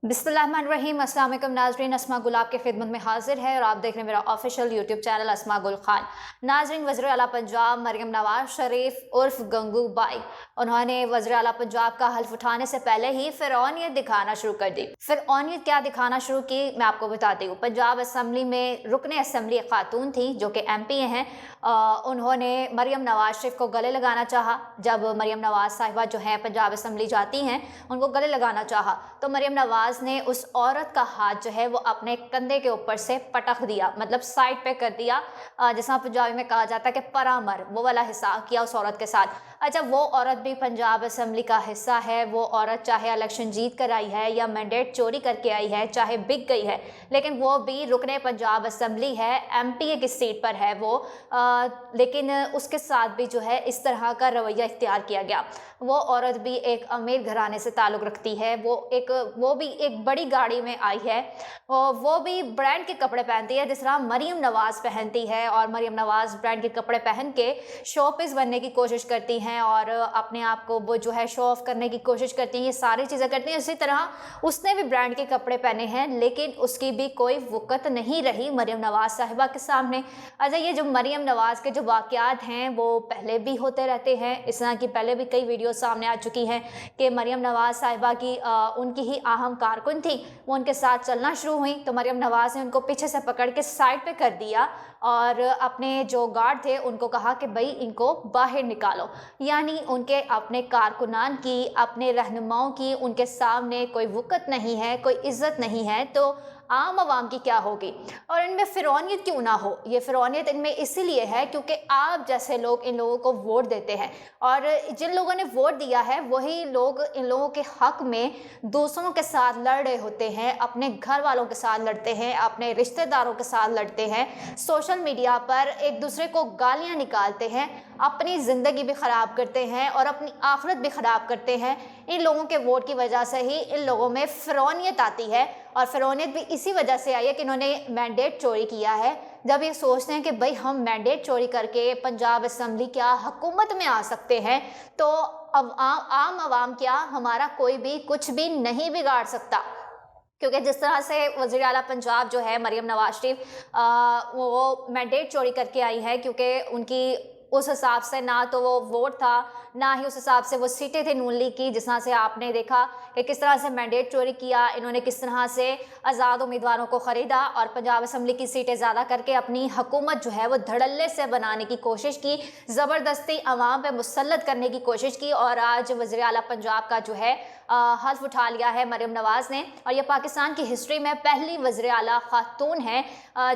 बिस्मिल्लाहिर्रहमानिर्रहीम। अस्सलाम वालेकुम नाज़रीन, अस्मा गुल आपके खिदमत में हाजिर है और आप देख रहे हैं मेरा ऑफिशियल यूट्यूब चैनल अस्मा गुल खान। नाज़रीन, वज़ीर आला पंजाब मरियम नवाज शरीफ उर्फ गंगू बाई, उन्होंने वज़ीर आला पंजाब का हल्फ उठाने से पहले ही फ़िरौनियत दिखाना शुरू कर दी। फ़िरौनियत क्या दिखाना शुरू की, मैं आपको बताती हूँ। पंजाब असम्बली में रुकने असम्बली एक खातून थी जो कि MP हैं। उन्होंने मरियम नवाज शरीफ को गले लगाना चाहा। जब मरियम नवाज साहिबा जो है पंजाब असम्बली जाती हैं, उनको गले लगाना चाहा तो मरियम नवाज ने उस औरत का हाथ जो है वो अपने कंधे के ऊपर से पटक दिया, मतलब साइड पे कर दिया। जैसा पंजाबी में कहा जाता है कि परामर, वो वाला हिस्सा किया उस औरत के साथ। अच्छा, वो औरत भी पंजाब असम्बली का हिस्सा है। वो औरत चाहे इलेक्शन जीत कर आई है या मैंडेट चोरी करके आई है, चाहे बिक गई है, लेकिन वो भी रुकने पंजाब असम्बली है, MP की सीट पर है वो। लेकिन उसके साथ भी जो है इस तरह का रवैया इख्तियार किया गया। वो औरत भी एक अमीर घराने से ताल्लुक़ रखती है। वो भी एक बड़ी गाड़ी में आई है और वो भी ब्रांड के कपड़े पहनती है जिस तरह मरियम नवाज़ पहनती है। और मरियम नवाज़ ब्रांड के कपड़े पहन के शो पीस बनने की कोशिश करती हैं और अपने आप को वो जो है शो ऑफ करने की कोशिश करती हैं। ये सारी चीज़ें करती हैं। इसी तरह उसने भी ब्रांड के कपड़े पहने हैं, लेकिन उसकी भी कोई वक़्त नहीं रही मरियम नवाज़ साहिबा के सामने। अच्छा, ये जो मरियम नवाज़ के जो वाक़यात हैं वो पहले भी होते रहते हैं। इस तरह की पहले भी कई वीडियो सामने आ चुकी हैं कि मरियम नवाज़ साहिबा की उनकी ही अहम कारकुन थी, वो उनके साथ चलना शुरू हुई तो मरियम नवाज़ ने उनको पीछे से पकड़ के साइड पे कर दिया और अपने जो गार्ड थे उनको कहा कि भाई इनको बाहर निकालो। यानी उनके अपने कारकुनान की, अपने रहनुमाओं की उनके सामने कोई वक़्त नहीं है, कोई इज़्ज़त नहीं है, तो आम आवाम की क्या होगी। और इनमें फ़िरौनियत क्यों ना हो, ये फ़िरौनियत इनमें इसीलिए है क्योंकि आप जैसे लोग इन लोगों को वोट देते हैं और जिन लोगों ने वोट दिया है वही लोग इन लोगों के हक़ में दूसरों के साथ लड़ रहे होते हैं, अपने घर वालों के साथ लड़ते हैं, अपने रिश्तेदारों के साथ लड़ते हैं, सोशल मीडिया पर एक दूसरे को गालियाँ निकालते हैं, अपनी ज़िंदगी भी ख़राब करते हैं और अपनी आखिरत भी ख़राब करते हैं। इन लोगों के वोट की वजह से ही इन लोगों में फ़िरौनियत आती है और फ़िरौनियत भी इसी वजह से आई है कि इन्होंने मैंडेट चोरी किया है। जब ये सोचते हैं कि भाई हम मैंडेट चोरी करके पंजाब असम्बली क्या हुकूमत में आ सकते हैं, तो अब आम आवाम क्या, हमारा कोई भी कुछ भी नहीं बिगाड़ सकता। क्योंकि जिस तरह से वज़ीर आला पंजाब जो है मरियम नवाज शरीफ वो मैंडेट चोरी करके आई है, क्योंकि उनकी उस हिसाब से ना तो वो वोट था, ना ही उस हिसाब से वो सीटें थी नून लीग की। जिस तरह से आपने देखा कि किस तरह से मैंडेट चोरी किया इन्होंने, किस तरह से आज़ाद उम्मीदवारों को ख़रीदा और पंजाब असम्बली की सीटें ज़्यादा करके अपनी हुकूमत जो है वो धड़ल्ले से बनाने की कोशिश की, ज़बरदस्ती अवाम पे मुसल्लत करने की कोशिश की। और आज वज़ीर आला पंजाब का जो है हल्फ उठा लिया है मरियम नवाज़ ने, और ये पाकिस्तान की हिस्ट्री में पहली वज़ीर आला खातून है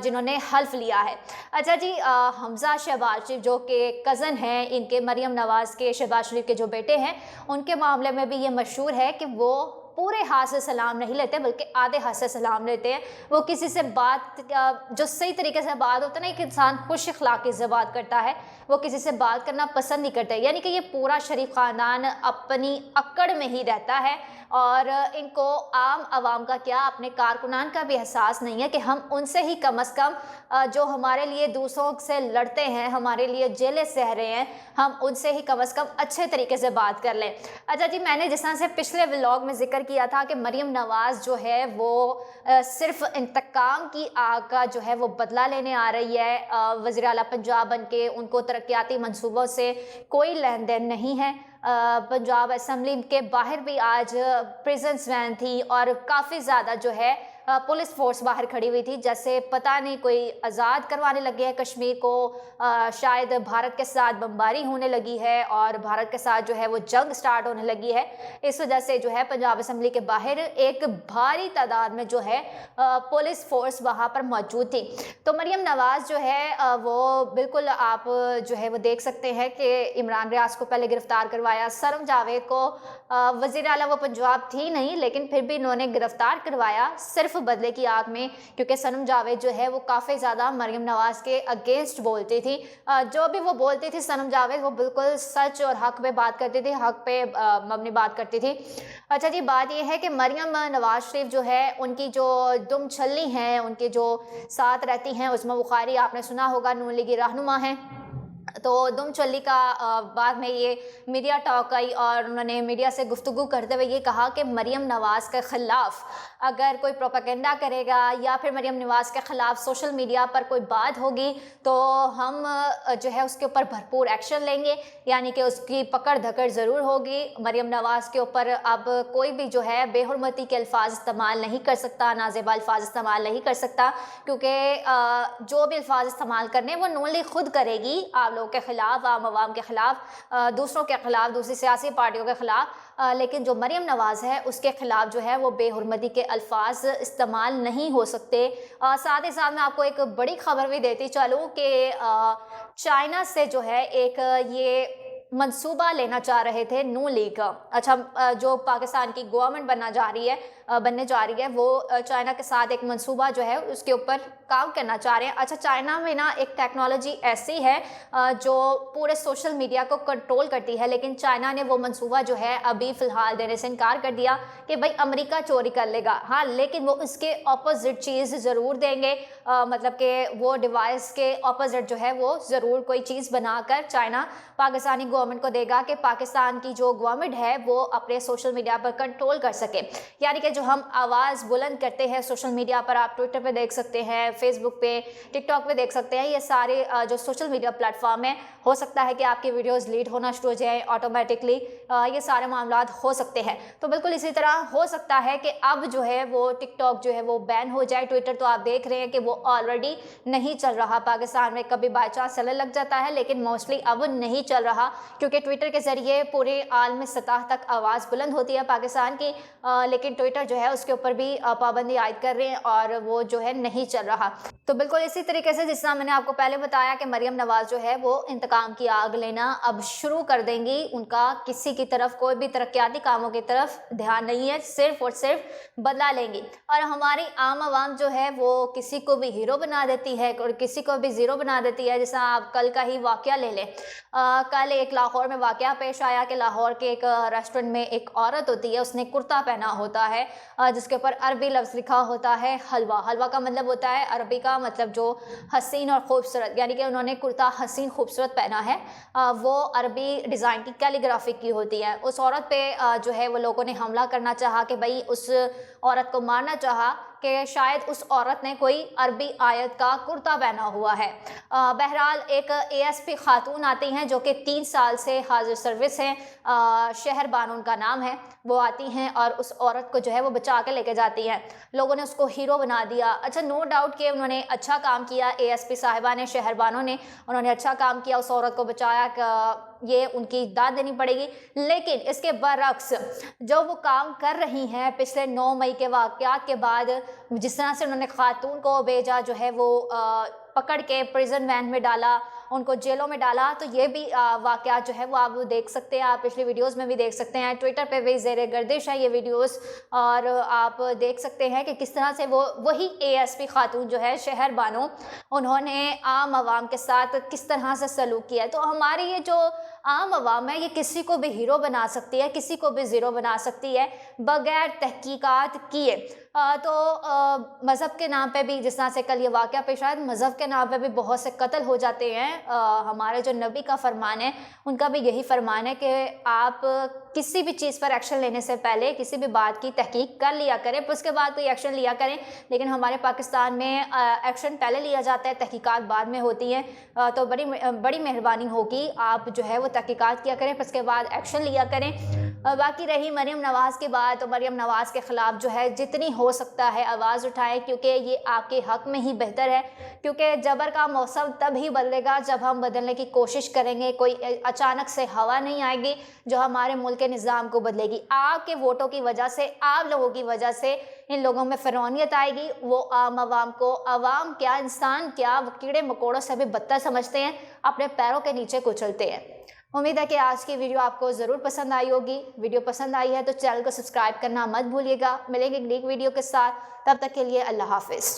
जिन्होंने हल्फ लिया है। अच्छा जी, हमज़ा शहबाज शरीफ जो कि कज़न हैं इनके, मरियम नवाज़ के, शहबाज शरीफ के जो बेटे हैं, उनके मामले में भी ये मशहूर है कि वो पूरे हाथ से सलाम नहीं लेते बल्कि आधे हाथ से सलाम लेते हैं। वो किसी से बात जो सही तरीके से बात होता है ना, एक इंसान खुश अखलाक़ी से बात करता है, वो किसी से बात करना पसंद नहीं करते। यानी कि ये पूरा शरीफ ख़ानदान अपनी अक्कड़ में ही रहता है और इनको आम आवाम का क्या, अपने कारकुनान का भी एहसास नहीं है कि हम उनसे ही कम अज़ कम जो हमारे लिए दूसरों से लड़ते हैं, हमारे लिए जेलें सह रहे हैं, हम उनसे ही कम अज़ कम अच्छे तरीके से बात कर लें। अच्छा जी, मैंने जिस तरह से पिछले व्लॉग में जिक्र किया था कि मरियम नवाज़ जो है वो सिर्फ इंतकाम की आग का जो है वो बदला लेने आ रही है। वज़ीर आला पंजाब बन के उनको तरक्याती मंसूबों से कोई लेन देन नहीं है। पंजाब असम्बली के बाहर भी आज प्रिजन्स वैन थी और काफ़ी ज़्यादा जो है पुलिस फोर्स बाहर खड़ी हुई थी, जैसे पता नहीं कोई आज़ाद करवाने लगे हैं कश्मीर को। शायद भारत के साथ बमबारी होने लगी है और भारत के साथ जो है वो जंग स्टार्ट होने लगी है। इस वजह से जो है पंजाब असम्बली के बाहर एक भारी तादाद में जो है पुलिस फोर्स वहाँ पर मौजूद थी। तो मरियम नवाज़ जो है वो बिल्कुल आप जो है वो देख सकते हैं कि इमरान रियाज को पहले गिरफ़्तार करवाया, सनम जावेद को वज़ीर आला वो पंजाब थी नहीं, लेकिन फिर भी इन्होंने गिरफ़्तार करवाया सिर्फ बदले की आग में, क्योंकि सनम जावेद जो है वो काफ़ी ज़्यादा मरियम नवाज़ के अगेंस्ट बोलती थी। जो भी वो बोलती थी सनम जावेद, वो बिल्कुल सच और हक़ पे बात करती थी, हक़ पे मबनी बात करती थी। अच्छा जी, बात ये है कि मरियम नवाज़ शरीफ जो है उनकी जो दुम छल्ली हैं, उनके जो साथ रहती हैं, उस्मा बुखारी आपने सुना होगा, नून लीगी रहनुमा हैं। तो दुम चल्ली का बाद में ये मीडिया टॉक आई और उन्होंने मीडिया से गुफ्तगू करते हुए ये कहा कि मरियम नवाज़ के ख़िलाफ़ अगर कोई प्रोपेगेंडा करेगा या फिर मरियम नवाज़ के ख़िलाफ़ सोशल मीडिया पर कोई बात होगी तो हम जो है उसके ऊपर भरपूर एक्शन लेंगे, यानी कि उसकी पकड़ धकड़ ज़रूर होगी। मरियम नवाज़ के ऊपर अब कोई भी जो है बेहुरमती के अल्फाज इस्तेमाल नहीं कर सकता, नाज़ेबा अल्फाज इस्तेमाल नहीं कर सकता, क्योंकि जो भी अल्फाज इस्तेमाल करने वो नून लीग खुद करेगी आप लोगों के ख़िलाफ़, आम आवाम के ख़िलाफ़, दूसरों के ख़िलाफ़, दूसरी सियासी पार्टियों के ख़िलाफ़। लेकिन जो मरियम नवाज़ है उसके ख़िलाफ़ जो है वो बेहुरमती के अल्फाज इस्तेमाल नहीं हो सकते। साथ ही साथ मैं आपको एक बड़ी ख़बर भी देती चलूँ कि चाइना से जो है एक ये मंसूबा लेना चाह रहे थे नून लीग। अच्छा, जो पाकिस्तान की गवर्नमेंट बनने जा रही है वो चाइना के साथ एक मंसूबा जो है उसके ऊपर काम करना चाह रहे हैं। अच्छा, चाइना में ना एक टेक्नोलॉजी ऐसी है जो पूरे सोशल मीडिया को कंट्रोल करती है, लेकिन चाइना ने वो मंसूबा जो है अभी फ़िलहाल देने से इनकार कर दिया कि भाई अमेरिका चोरी कर लेगा। हाँ, लेकिन वो इसके ऑपोजिट चीज़ ज़रूर देंगे, मतलब कि वो डिवाइस के ऑपोजिट जो है वो ज़रूर कोई चीज़ बनाकर चाइना पाकिस्तानी गवर्नमेंट को देगा कि पाकिस्तान की जो गवर्नमेंट है वो अपने सोशल मीडिया पर कंट्रोल कर सके। यानी कि जो हम आवाज़ बुलंद करते हैं सोशल मीडिया पर, आप ट्विटर पे देख सकते हैं, फेसबुक पे, टिकटॉक पे देख सकते हैं, ये सारे जो सोशल मीडिया प्लेटफॉर्म है, हो सकता है कि आपकी वीडियोस डिलीट होना शुरू हो जाए ऑटोमेटिकली, ये सारे मामलात हो सकते हैं। तो बिल्कुल इसी तरह हो सकता है कि अब जो है वो टिकटॉक जो है वो बैन हो जाए। ट्विटर तो आप देख रहे हैं कि वो ऑलरेडी नहीं चल रहा पाकिस्तान में, कभी बाई चांस चलने लग जाता है लेकिन मोस्टली अब नहीं चल रहा, क्योंकि ट्विटर के ज़रिए पूरे आलमी सतह तक आवाज़ बुलंद होती है पाकिस्तान की, लेकिन ट्विटर जो है उसके ऊपर भी पाबंदी आयद कर रहे हैं और वो जो है नहीं चल रहा। तो बिल्कुल इसी तरीके से जिस तरह मैंने आपको पहले बताया कि मरियम नवाज़ जो है वो इंतकाम की आग लेना अब शुरू कर देंगी। उनका किसी की तरफ कोई भी तरक्याती कामों की तरफ ध्यान नहीं है, सिर्फ और सिर्फ बदला लेंगी। और हमारी आम आवाम जो है वो किसी को भी हीरो बना देती है और किसी को भी ज़ीरो बना देती है। जैसा आप कल का ही वाक़या ले लें, कल एक लाहौर में वाक़या पेश आया कि लाहौर के एक रेस्टोरेंट में एक औरत होती है, उसने कुर्ता पहना होता है जिसके ऊपर अरबी लफ्ज़ लिखा होता है हलवा। हलवा का मतलब होता है, अरबी का मतलब जो हसीन और खूबसूरत, यानी कि उन्होंने कुर्ता हसीन खूबसूरत पहना है, वो अरबी डिज़ाइन की कैलीग्राफी की होती है। उस औरत पे जो है वो लोगों ने हमला करना चाहा कि भाई उस औरत को मारना चाहा कि शायद उस औरत ने कोई अरबी आयत का कुर्ता पहना हुआ है। बहरहाल एक एएसपी खातून आती हैं जो कि 3 साल से हाजिर सर्विस हैं, शहर बानो उनका नाम है, वो आती हैं और उस औरत को जो है वो बचा के लेके जाती हैं। लोगों ने उसको हीरो बना दिया। अच्छा, नो डाउट कि उन्होंने अच्छा काम किया, एएसपी साहिबा ने, शहर बानो ने, उन्होंने अच्छा काम किया, उस औरत को बचाया, ये उनकी दाद देनी पड़ेगी। लेकिन इसके बरअक्स जो वो काम कर रही हैं पिछले 9 मई के वाक़यात के बाद, जिस तरह से उन्होंने खातून को भेजा जो है वो पकड़ के प्रिजन वैन में डाला, उनको जेलों में डाला, तो ये भी वाक़यात जो है वो आप देख सकते हैं, आप पिछली वीडियोस में भी देख सकते हैं, ट्विटर पे भी ज़ेरे गर्दिश है ये वीडियोस, और आप देख सकते हैं कि किस तरह से वो वही एएसपी खातून जो है शहर बानो, उन्होंने आम आवाम के साथ किस तरह से सलूक किया है। तो हमारी ये जो आम आवाम है ये किसी को भी हीरो बना सकती है, किसी को भी ज़ीरो बना सकती है बगैर तहकीकात किए। तो मज़हब के नाम पे भी, जिस तरह से कल ये वाक़या पेश आया, मज़हब के नाम पे भी बहुत से कत्ल हो जाते हैं। हमारे जो नबी का फरमान है उनका भी यही फरमान है कि आप किसी भी चीज़ पर एक्शन लेने से पहले किसी भी बात की तहकीक कर लिया करें, फिर उसके बाद कोई एक्शन लिया करें। लेकिन हमारे पाकिस्तान में एक्शन पहले लिया जाता है, तहकीकात बाद में होती हैं। तो बड़ी मेहरबानी होगी आप जो है वो तहकीकात किया करें, फिर उसके बाद एक्शन लिया करें। बाकी रही मरियम नवाज़ की बात, तो मरियम नवाज़ के ख़िलाफ़ जो है जितनी हो सकता है आवाज़ उठाएं, क्योंकि ये आपके हक़ में ही बेहतर है। क्योंकि जबर का मौसम तब ही बदलेगा जब हम बदलने की कोशिश करेंगे। कोई अचानक से हवा नहीं आएगी जो हमारे मुल्क के निज़ाम को बदलेगी। आपके वोटों की वजह से, आप लोगों की वजह से इन लोगों में फ़िरौनियत आएगी। वो आम आवाम को, आवाम क्या, इंसान क्या, कीड़े मकोड़ों से भी बदतर समझते हैं, अपने पैरों के नीचे कुचलते हैं। उम्मीद है कि आज की वीडियो आपको ज़रूर पसंद आई होगी। वीडियो पसंद आई है तो चैनल को सब्सक्राइब करना मत भूलिएगा। मिलेंगे एक नई वीडियो के साथ, तब तक के लिए अल्लाह हाफ़िज़।